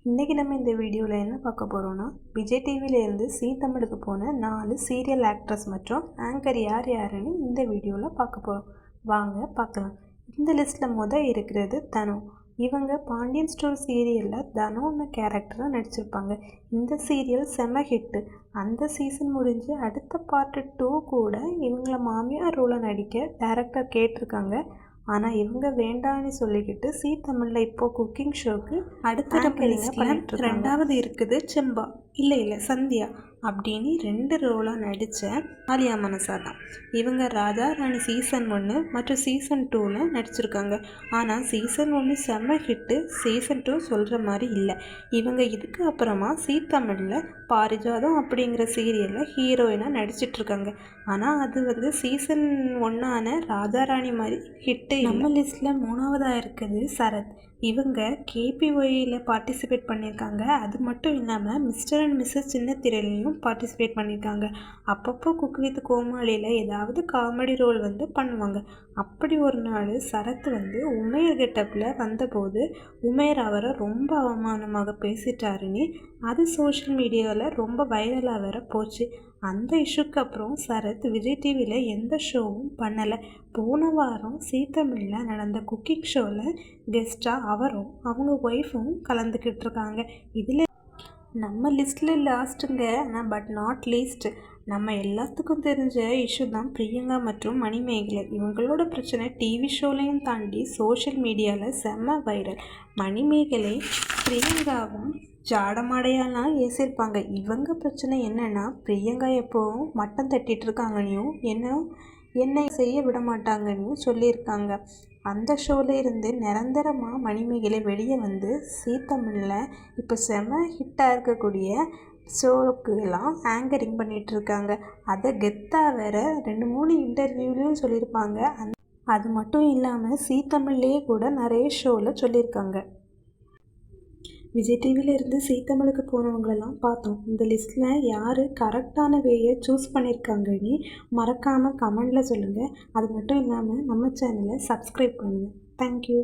இன்றைக்கி நம்ம இந்த வீடியோவில் என்ன பார்க்க போகிறோன்னா, விஜய் டிவியிலேருந்து ஜீ தமிழுக்கு போன 4 சீரியல் ஆக்ட்ரஸ் மற்றும் ஆங்கர் யார் யாருன்னு இந்த வீடியோவில் பார்க்க போகிறோம். வாங்க பார்க்கலாம். இந்த லிஸ்ட்டில் இருக்கிறது தனு. இவங்க பாண்டியன் ஸ்டோர் சீரியலில் தனுன்னு கேரக்டராக நடிச்சிருப்பாங்க. இந்த சீரியல் செம ஹிட்டு. அந்த சீசன் முடிஞ்சு அடுத்த பார்ட் 2 கூட இவங்கள மாமியார் ரோலை நடிக்க டைரக்டர் கேட்டிருக்காங்க. ஆனால் இவங்க வேண்டான்னு சொல்லிக்கிட்டு ஜீ தமிழில் இப்போது குக்கிங் ஷோக்கு அடுத்த பண்ணிட்டு 2வது இருக்குது செம்பா இல்லை சந்தியா அப்படின்னு 2 ரோலாக நடித்த ஆலியா மனசா தான். இவங்க ராஜா ராணி சீசன் 1 மற்றும் சீசன் 2ல் நடிச்சிருக்காங்க. ஆனால் சீசன் 1 செம்ம ஹிட்டு, சீசன் 2 சொல்கிற மாதிரி இல்லை. இவங்க இதுக்கு அப்புறமா ஜீ தமிழில் பாரிஜாதம் அப்படிங்கிற சீரியலில் ஹீரோயினாக நடிச்சிட்ருக்காங்க. ஆனால் அது சீசன் 1 ராஜா ராணி மாதிரி ஹிட்டு. நம்ம லிஸ்ட்டில் 3வதாக இருக்குது சரத். இவங்க KPYயில் பார்ட்டிசிபேட் பண்ணியிருக்காங்க. அது மட்டும் இல்லாமல் மிஸ்டர் அண்ட் மிஸ்ஸஸ் சின்ன திரையிலையும் பார்ட்டிசிபேட் பண்ணியிருக்காங்க. அப்பப்போ குக் வித் கோமாளியில் ஏதாவது காமெடி ரோல் பண்ணுவாங்க. அப்படி ஒரு நாள் சரத் உமேர் கெட்டப்பில் வந்தபோது உமேர் அவரை ரொம்ப அவமானமாக பேசிட்டாருன்னு அது சோஷியல் மீடியாவில் ரொம்ப வைரலாக வேற போச்சு. அந்த இஷ்யூக்கு அப்புறம் சரத் விஜய் டிவியில் எந்த ஷோவும் பண்ணலை. போன வாரம் ஜீ தமிழில் நடந்த குக்கிங் ஷோவில் கெஸ்ட்டாக அவரும் அவங்க ஒய்ஃபும் கலந்துக்கிட்டு இருக்காங்க. இதில் நம்ம லிஸ்ட்டில் லாஸ்ட்டுங்க, ஆனால் பட் நாட் லீஸ்ட் நம்ம எல்லாத்துக்கும் தெரிஞ்ச இஷ்யூ தான் பிரியங்கா மற்றும் மணிமேகலை. இவங்களோட பிரச்சனை டிவி ஷோலையும் தாண்டி சோஷியல் மீடியாவில் செம்ம வைரல். மணிமேகலை பிரியங்காவும் ஜாடமாடையெல்லாம் ஏசிருப்பாங்க. இவங்க பிரச்சனை என்னென்னா, பிரியங்கா எப்போவும் மட்டம் தட்டிட்டு இருக்காங்கன்னும் என்னை செய்ய விட மாட்டாங்கன்னு சொல்லியிருக்காங்க. அந்த ஷோவில் இருந்து நிரந்தரமாக மணிமேகலை வெளியே ஜீ தமிழில் இப்போ செம ஹிட்டாக இருக்கக்கூடிய ஷோவுக்கெல்லாம் ஆங்கரிங் பண்ணிகிட்ருக்காங்க. அதை கெத்தாக வேற 2-3 இன்டர்வியூலையும் சொல்லியிருப்பாங்க. அது மட்டும் இல்லாமல் ஜீ தமிழ்லேயே கூட நிறைய ஷோவில் சொல்லியிருக்காங்க. விஜய் டிவியிலேருந்து ஜீ தமிழுக்கு போனவங்களெல்லாம் பார்த்தோம். இந்த லிஸ்ட்டில் யார் கரெக்டான வேயை சூஸ் பண்ணியிருக்காங்கன்னு மறக்காமல் கமெண்டில் சொல்லுங்கள். அது மட்டும் இல்லாமல் நம்ம சேனலை சப்ஸ்கிரைப் பண்ணுங்கள். தேங்க்யூ.